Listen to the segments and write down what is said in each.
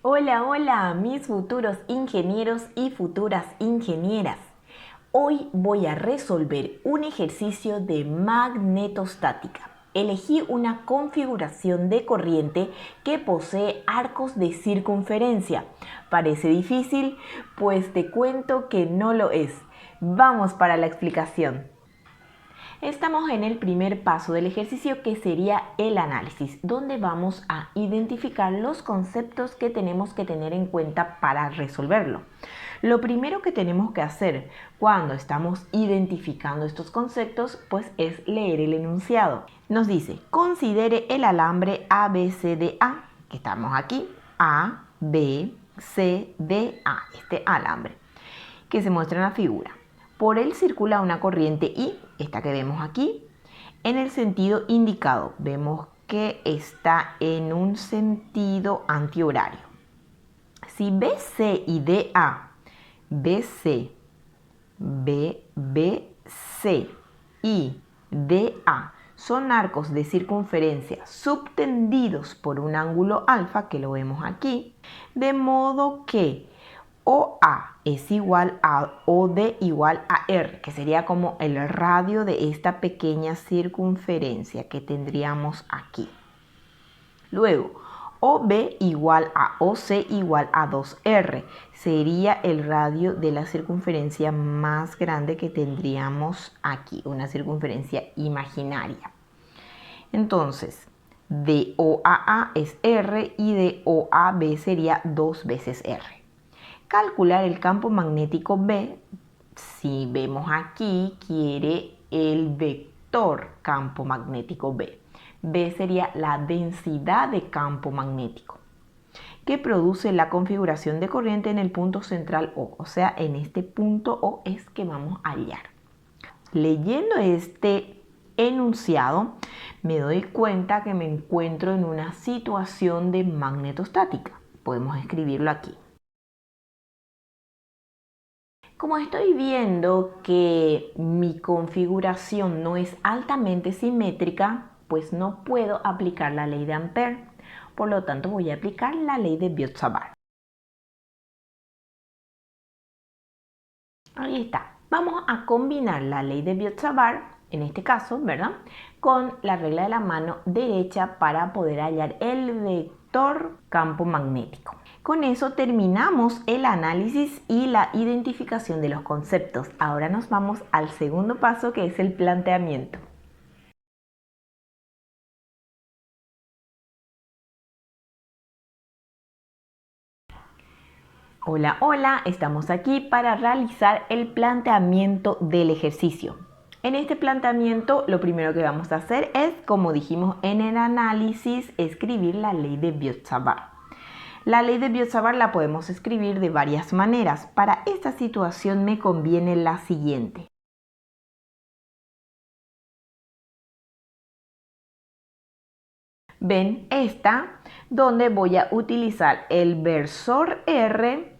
Hola, hola, mis futuros ingenieros y futuras ingenieras. Hoy voy a resolver un ejercicio de magnetostática. Elegí una configuración de corriente que posee arcos de circunferencia. ¿Parece difícil? Pues te cuento que no lo es. Vamos para la explicación. Estamos en el primer paso del ejercicio, que sería el análisis, donde vamos a identificar los conceptos que tenemos que tener en cuenta para resolverlo. Lo primero que tenemos que hacer cuando estamos identificando estos conceptos, pues es leer el enunciado. Nos dice: considere el alambre ABCDA, que estamos aquí, A, B, C, D, A, este alambre que se muestra en la figura. Por él circula una corriente I, esta que vemos aquí, en el sentido indicado. Vemos que está en un sentido antihorario. Si BC y DA, BC, BBC y DA son arcos de circunferencia subtendidos por un ángulo alfa, que lo vemos aquí, de modo que OA es igual a OD igual a R, que sería como el radio de esta pequeña circunferencia que tendríamos aquí. Luego, OB igual a OC igual a 2R, sería el radio de la circunferencia más grande que tendríamos aquí, una circunferencia imaginaria. Entonces, de OAA es R y de OAB sería 2 veces R. Calcular el campo magnético B, si vemos aquí, quiere el vector campo magnético B. B sería la densidad de campo magnético que produce la configuración de corriente en el punto central O sea, en este punto O es que vamos a hallar. Leyendo este enunciado, me doy cuenta que me encuentro en una situación de magnetostática. Podemos escribirlo aquí. Como estoy viendo que mi configuración no es altamente simétrica, pues no puedo aplicar la ley de Ampère. Por lo tanto, voy a aplicar la ley de Biot-Savart. Ahí está. Vamos a combinar la ley de Biot-Savart, en este caso, ¿verdad?, con la regla de la mano derecha para poder hallar el vector campo magnético. Con eso terminamos el análisis y la identificación de los conceptos. Ahora nos vamos al segundo paso, que es el planteamiento. Hola, hola, estamos aquí para realizar el planteamiento del ejercicio. En este planteamiento lo primero que vamos a hacer es, como dijimos en el análisis, escribir la ley de Biot-Savart. La ley de Biot-Savart la podemos escribir de varias maneras. Para esta situación me conviene la siguiente. Ven esta, donde voy a utilizar el versor R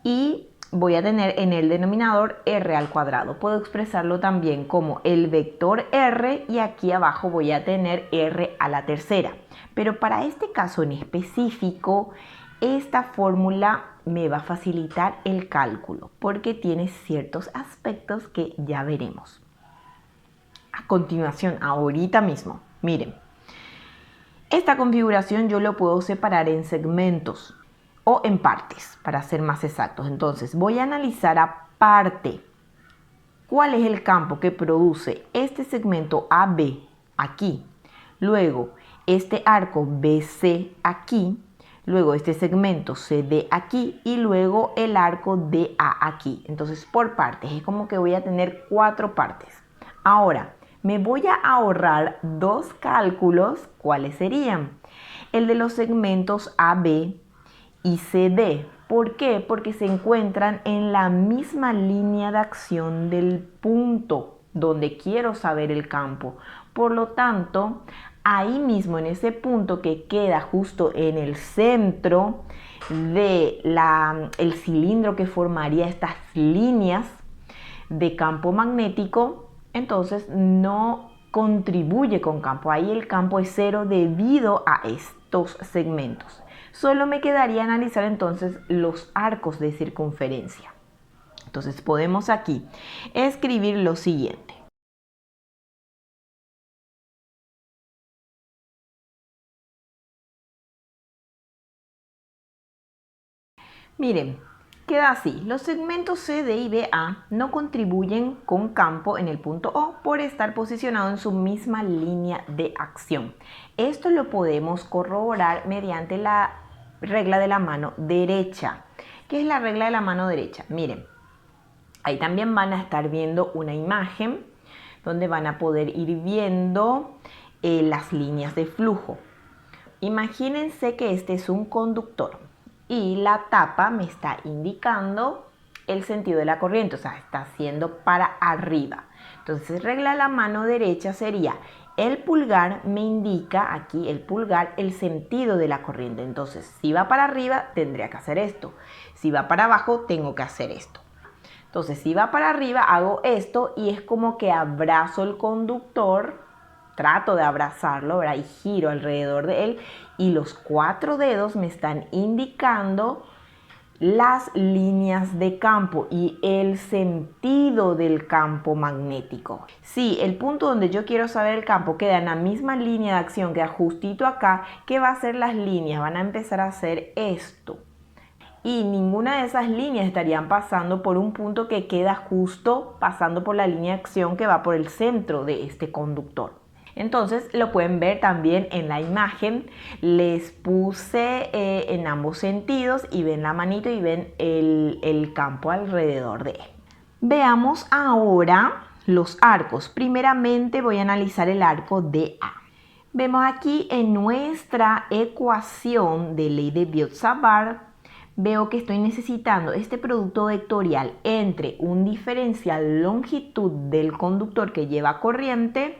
y voy a tener en el denominador R al cuadrado. Puedo expresarlo también como el vector R y aquí abajo voy a tener R a la tercera. Pero para este caso en específico, esta fórmula me va a facilitar el cálculo porque tiene ciertos aspectos que ya veremos. A continuación, ahorita mismo, miren. Esta configuración yo lo puedo separar en segmentos o en partes, para ser más exactos. Entonces voy a analizar aparte cuál es el campo que produce este segmento AB aquí, luego este arco BC aquí, luego este segmento CD aquí y luego el arco DA aquí. Entonces por partes, es como que voy a tener 4 partes. Ahora, me voy a ahorrar 2 cálculos. ¿Cuáles serían? El de los segmentos AB y CD. ¿Por qué? Porque se encuentran en la misma línea de acción del punto donde quiero saber el campo. Por lo tanto, ahí mismo en ese punto que queda justo en el centro de el cilindro que formaría estas líneas de campo magnético, entonces no contribuye con campo. Ahí el campo es cero debido a estos segmentos. Solo me quedaría analizar entonces los arcos de circunferencia. Entonces podemos aquí escribir lo siguiente. Miren, queda así. Los segmentos CD y BA no contribuyen con campo en el punto O por estar posicionados en su misma línea de acción. Esto lo podemos corroborar mediante la regla de la mano derecha. ¿Qué es la regla de la mano derecha? Miren, ahí también van a estar viendo una imagen donde van a poder ir viendo las líneas de flujo. Imagínense que este es un conductor y la tapa me está indicando el sentido de la corriente, o sea, está haciendo para arriba. Entonces, regla de la mano derecha sería el pulgar me indica aquí, el pulgar, el sentido de la corriente. Entonces, si va para arriba, tendría que hacer esto. Si va para abajo, tengo que hacer esto. Entonces, si va para arriba, hago esto y es como que abrazo el conductor, trato de abrazarlo, ¿verdad? Y giro alrededor de él y los 4 dedos me están indicando las líneas de campo y el sentido del campo magnético. Si el punto donde yo quiero saber el campo queda en la misma línea de acción, queda justito acá, ¿qué va a hacer las líneas? Van a empezar a hacer esto. Y ninguna de esas líneas estarían pasando por un punto que queda justo pasando por la línea de acción que va por el centro de este conductor. Entonces lo pueden ver también en la imagen, les puse en ambos sentidos y ven la manito y ven el campo alrededor de él. Veamos ahora los arcos. Primeramente voy a analizar el arco DA. Vemos aquí en nuestra ecuación de ley de Biot-Savart, veo que estoy necesitando este producto vectorial entre un diferencial longitud del conductor que lleva corriente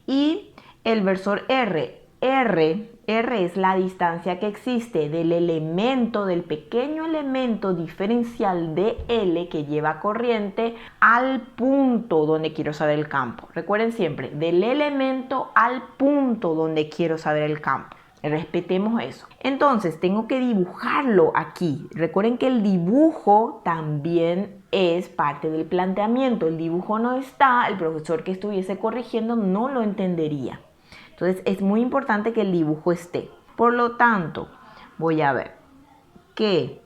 y el versor R. R es la distancia que existe del elemento, del pequeño elemento diferencial de L que lleva corriente al punto donde quiero saber el campo. Recuerden siempre, del elemento al punto donde quiero saber el campo. Respetemos eso. Entonces tengo que dibujarlo aquí. Recuerden que el dibujo también es parte del planteamiento. El dibujo no está, el profesor que estuviese corrigiendo no lo entendería. Entonces es muy importante que el dibujo esté. Por lo tanto, voy a ver que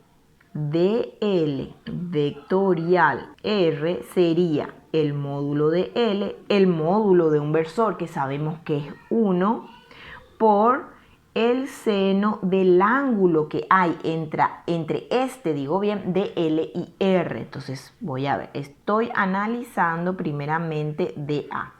dl vectorial R sería el módulo de L, el módulo de un versor que sabemos que es 1 por el seno del ángulo que hay entre este, digo bien, de L y R. Entonces voy a ver, estoy analizando primeramente DA.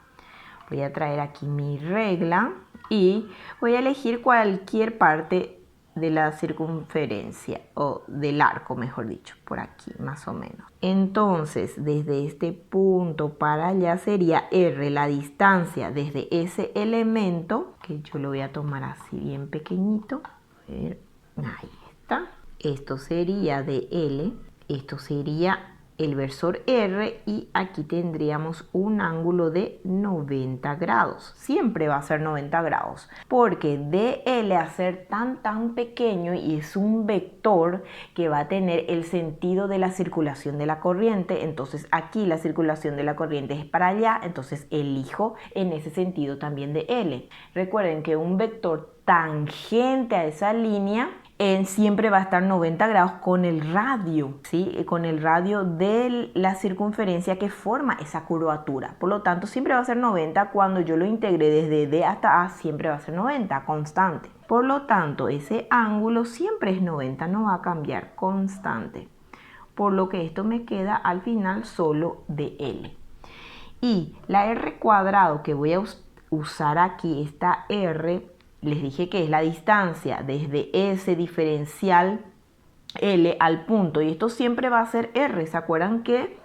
Voy a traer aquí mi regla y voy a elegir cualquier parte de la circunferencia o del arco, mejor dicho, por aquí más o menos. Entonces, desde este punto para allá sería R, la distancia desde ese elemento, que yo lo voy a tomar así bien pequeñito. A ver, ahí está. Esto sería de L, esto sería el versor R y aquí tendríamos un ángulo de 90 grados. Siempre va a ser 90 grados porque DL a ser tan pequeño y es un vector que va a tener el sentido de la circulación de la corriente. Entonces aquí la circulación de la corriente es para allá, entonces elijo en ese sentido también de L. Recuerden que un vector tangente a esa línea siempre va a estar 90 grados con el radio, ¿sí? Con el radio de la circunferencia que forma esa curvatura. Por lo tanto, siempre va a ser 90 cuando yo lo integre desde D hasta A, siempre va a ser 90, constante. Por lo tanto, ese ángulo siempre es 90, no va a cambiar, constante. Por lo que esto me queda al final solo de L. Y la R cuadrado que voy a usar aquí, esta R, les dije que es la distancia desde ese diferencial L al punto. Y esto siempre va a ser R. ¿Se acuerdan que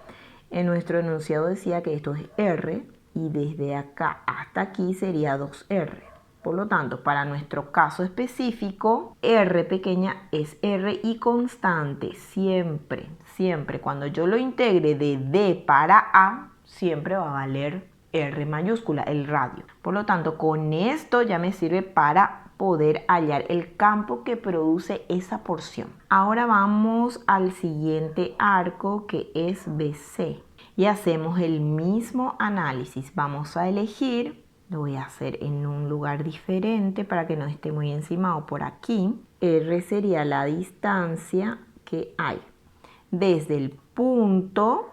en nuestro enunciado decía que esto es R? Y desde acá hasta aquí sería 2R. Por lo tanto, para nuestro caso específico, R pequeña es R y constante. Siempre, siempre. Cuando yo lo integre de D para A, siempre va a valer R mayúscula, el radio. Por lo tanto, con esto ya me sirve para poder hallar el campo que produce esa porción. Ahora vamos al siguiente arco, que es BC, y hacemos el mismo análisis. Vamos a elegir, lo voy a hacer en un lugar diferente para que no esté muy encimado por aquí. R sería la distancia que hay desde el punto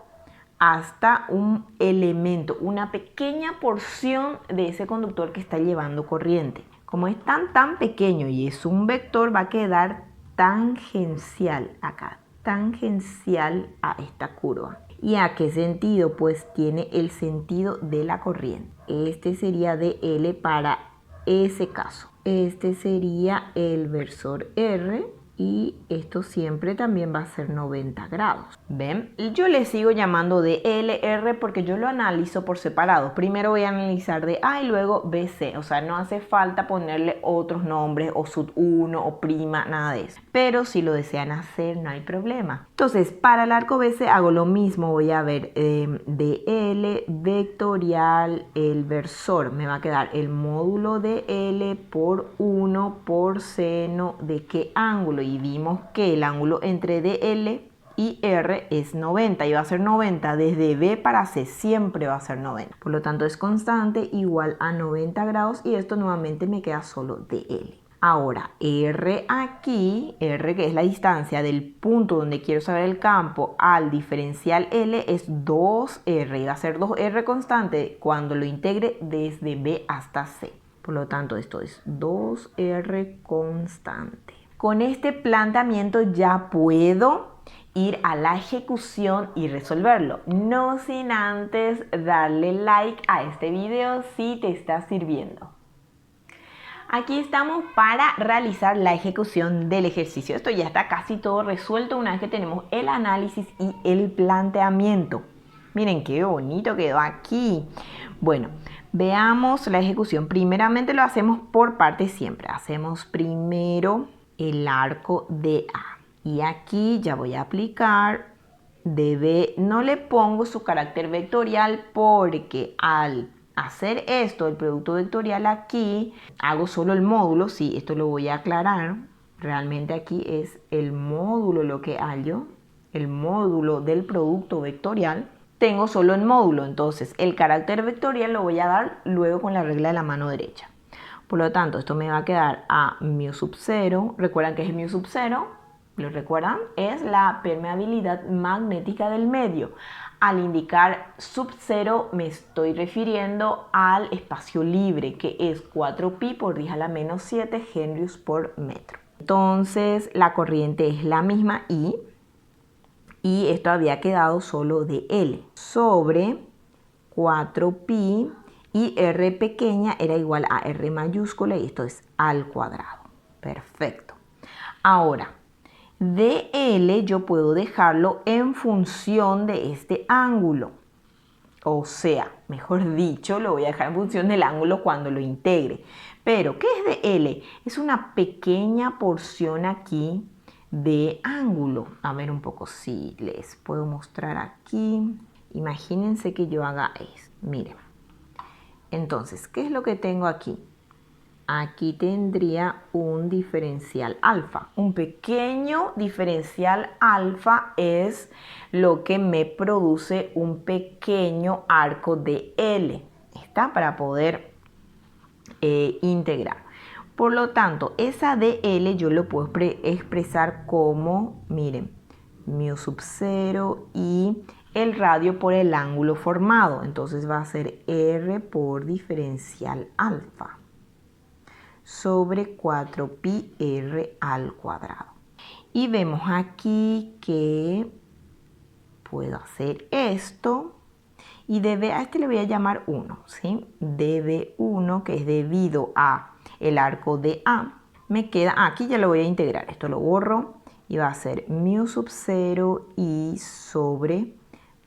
hasta un elemento, una pequeña porción de ese conductor que está llevando corriente. Como es tan pequeño y es un vector, va a quedar tangencial acá, tangencial a esta curva. ¿Y a qué sentido? Pues tiene el sentido de la corriente. Este sería DL para ese caso. Este sería el versor R. Y esto siempre también va a ser 90 grados. ¿Ven? Yo le sigo llamando de LR porque yo lo analizo por separado. Primero voy a analizar de A y luego BC. O sea, no hace falta ponerle otros nombres o sub 1 o prima, nada de eso. Pero si lo desean hacer, no hay problema. Entonces, para el arco BC hago lo mismo. Voy a ver DL vectorial, el versor. Me va a quedar el módulo de L por 1 por seno de qué ángulo. Y vimos que el ángulo entre DL y R es 90 y va a ser 90 desde B para C, siempre va a ser 90. Por lo tanto es constante, igual a 90 grados, y esto nuevamente me queda solo DL. Ahora R aquí, R que es la distancia del punto donde quiero saber el campo al diferencial L, es 2R y va a ser 2R constante cuando lo integre desde B hasta C. Por lo tanto esto es 2R constante. Con este planteamiento ya puedo ir a la ejecución y resolverlo, no sin antes darle like a este video si te está sirviendo. Aquí estamos para realizar la ejecución del ejercicio. Esto ya está casi todo resuelto una vez que tenemos el análisis y el planteamiento. Miren qué bonito quedó aquí. Bueno, veamos la ejecución. Primeramente lo hacemos por partes siempre. Hacemos primero el arco de A. Y aquí ya voy a aplicar DB. No le pongo su carácter vectorial porque al hacer esto, el producto vectorial aquí, hago solo el módulo. Sí, esto lo voy a aclarar. Realmente aquí es el módulo lo que hallo, el módulo del producto vectorial. Tengo solo el módulo, entonces el carácter vectorial lo voy a dar luego con la regla de la mano derecha. Por lo tanto, esto me va a quedar a mu sub 0. ¿Recuerdan qué es mu sub 0? ¿Lo recuerdan? Es la permeabilidad magnética del medio. Al indicar sub 0 me estoy refiriendo al espacio libre, que es 4pi por 10 a la menos 7 henrios por metro. Entonces la corriente es la misma y esto había quedado solo de L sobre 4pi. Y R pequeña era igual a R mayúscula y esto es al cuadrado. Perfecto. Ahora, DL yo puedo dejarlo en función de este ángulo. O sea, mejor dicho, lo voy a dejar en función del ángulo cuando lo integre. Pero, ¿qué es DL? Es una pequeña porción aquí de ángulo. A ver un poco si les puedo mostrar aquí. Imagínense que yo haga esto. Miren. Entonces, ¿qué es lo que tengo aquí? Aquí tendría un diferencial alfa. Un pequeño diferencial alfa es lo que me produce un pequeño arco de L. ¿Está? Para poder integrar. Por lo tanto, esa DL yo lo puedo expresar como, miren, mu sub 0 y el radio por el ángulo formado. Entonces va a ser R por diferencial alfa sobre 4pi R al cuadrado. Y vemos aquí que puedo hacer esto. Y dB a este le voy a llamar 1, ¿sí? dB1, que es debido a el arco de A, me queda, aquí ya lo voy a integrar, esto lo borro y va a ser mu sub 0 y sobre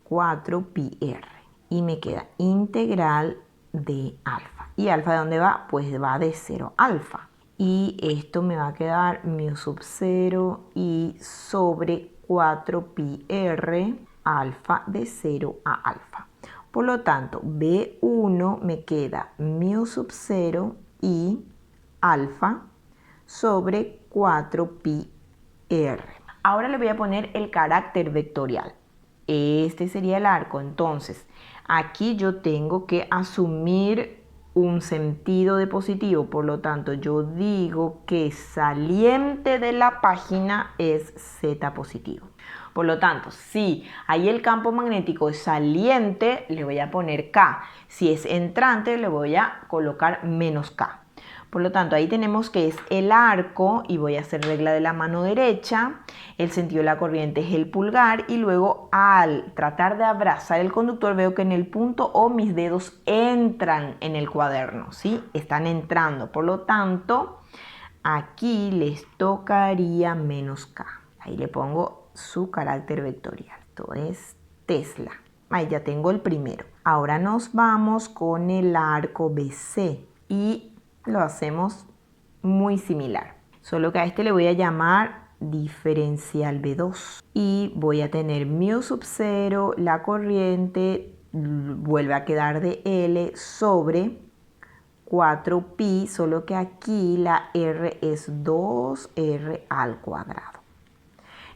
4pi r. Y me queda integral de alfa. ¿Y alfa de dónde va? Pues va de 0 a alfa. Y esto me va a quedar mu sub 0 y sobre 4pi r alfa de 0 a alfa. Por lo tanto, B1 me queda mu sub 0 y alfa sobre 4pi r. Ahora le voy a poner el carácter vectorial. Este sería el arco. Entonces, aquí yo tengo que asumir un sentido de positivo. Por lo tanto, yo digo que saliente de la página es z positivo. Por lo tanto, si ahí el campo magnético es saliente, le voy a poner K. Si es entrante, le voy a colocar menos K. Por lo tanto, ahí tenemos que es el arco y voy a hacer regla de la mano derecha. El sentido de la corriente es el pulgar y luego al tratar de abrazar el conductor veo que en el punto O mis dedos entran en el cuaderno, ¿sí? Están entrando. Por lo tanto, aquí les tocaría menos K. Ahí le pongo su carácter vectorial. Esto es Tesla. Ahí ya tengo el primero. Ahora nos vamos con el arco BC y lo hacemos muy similar, solo que a este le voy a llamar diferencial B2 y voy a tener mu sub 0, la corriente vuelve a quedar de L sobre 4pi, solo que aquí la R es 2R al cuadrado.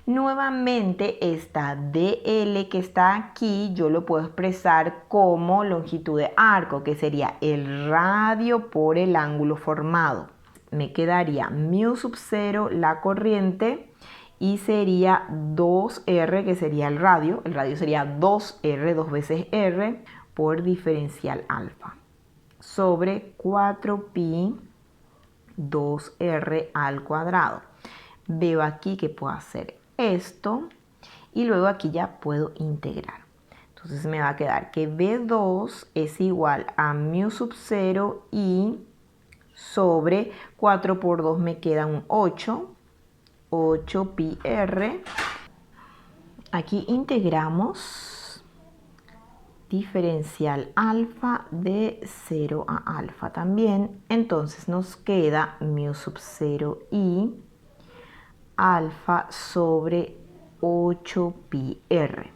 Nuevamente esta DL que está aquí yo lo puedo expresar como longitud de arco, que sería el radio por el ángulo formado. Me quedaría mu sub 0 la corriente y sería 2R, que sería el radio. El radio sería 2R, 2 veces R, por diferencial alfa sobre 4pi 2R al cuadrado. Veo aquí que puedo hacer esto y luego aquí ya puedo integrar. Entonces me va a quedar que B2 es igual a mu sub 0 y sobre 4 por 2 me queda un 8 pi r. Aquí integramos diferencial alfa de 0 a alfa también. Entonces nos queda mu sub 0 y alfa sobre 8 pi r.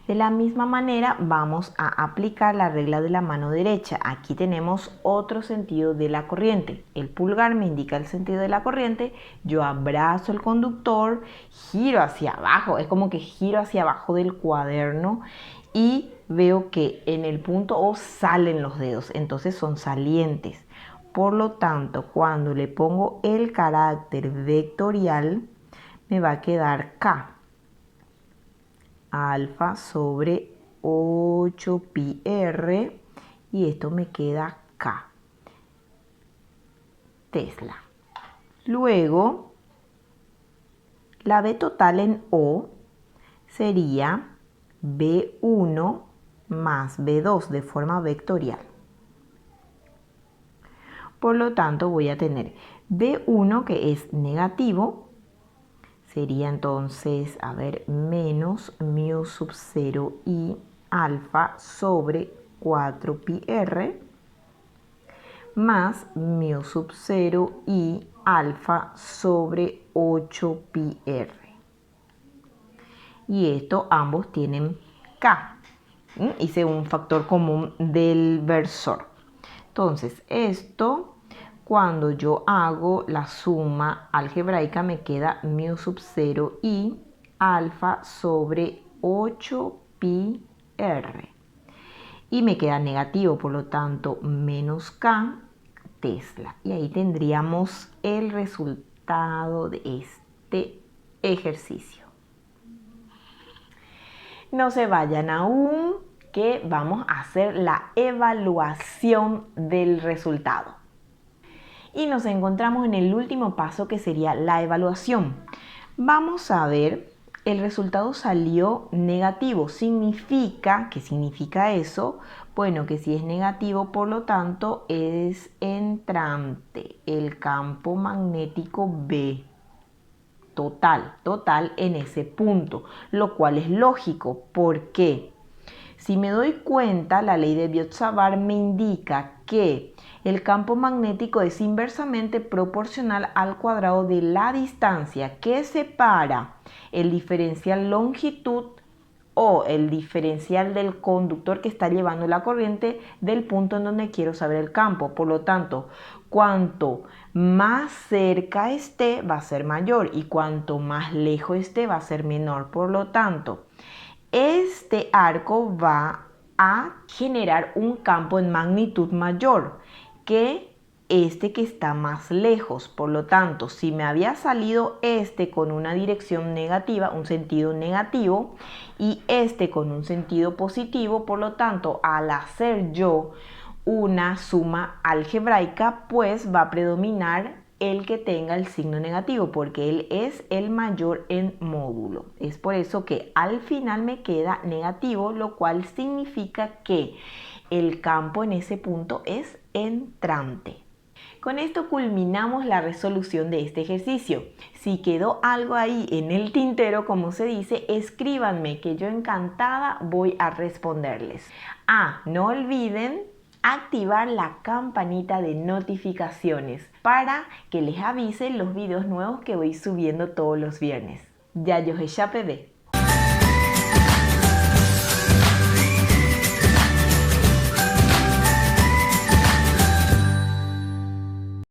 De la misma manera vamos a aplicar la regla de la mano derecha. Aquí tenemos otro sentido de la corriente. El pulgar me indica el sentido de la corriente. Yo abrazo el conductor, giro hacia abajo. Es como que giro hacia abajo del cuaderno y veo que en el punto O salen los dedos. Entonces son salientes. Por lo tanto, cuando le pongo el carácter vectorial, me va a quedar K. Alfa sobre 8 pi r y esto me queda K. Tesla. Luego, la B total en O sería B1 más B2 de forma vectorial. Por lo tanto, voy a tener B1 que es negativo, sería entonces, a ver, menos mu sub 0 y alfa sobre 4 pi r más mu sub 0 y alfa sobre 8 pi r. Y esto ambos tienen K. Hice un factor común del versor. Entonces, esto cuando yo hago la suma algebraica me queda mu sub 0 y alfa sobre 8 pi r. Y me queda negativo, por lo tanto, menos K Tesla. Y ahí tendríamos el resultado de este ejercicio. No se vayan aún, que vamos a hacer la evaluación del resultado. Y nos encontramos en el último paso, que sería la evaluación. Vamos a ver, el resultado salió negativo. ¿Qué significa eso? Bueno, que si es negativo, por lo tanto, es entrante el campo magnético B. Total en ese punto, lo cual es lógico. ¿Por qué? Si me doy cuenta, la ley de Biot-Savart me indica que el campo magnético es inversamente proporcional al cuadrado de la distancia que separa el diferencial longitud o el diferencial del conductor que está llevando la corriente del punto en donde quiero saber el campo. Por lo tanto, Cuanto más cerca esté va a ser mayor y cuanto más lejos esté va a ser menor. Por lo tanto, este arco va a generar un campo en magnitud mayor que este que está más lejos. Por lo tanto, si me había salido este con una dirección negativa, un sentido negativo, y este con un sentido positivo, por lo tanto, al hacer yo una suma algebraica, pues va a predominar el que tenga el signo negativo, porque él es el mayor en módulo. Es por eso que al final me queda negativo, lo cual significa que el campo en ese punto es entrante. Con esto culminamos la resolución de este ejercicio. Si quedó algo ahí en el tintero, como se dice, escríbanme que yo encantada voy a responderles. No olviden activar la campanita de notificaciones para que les avise los videos nuevos que voy subiendo todos los viernes. Ya yo he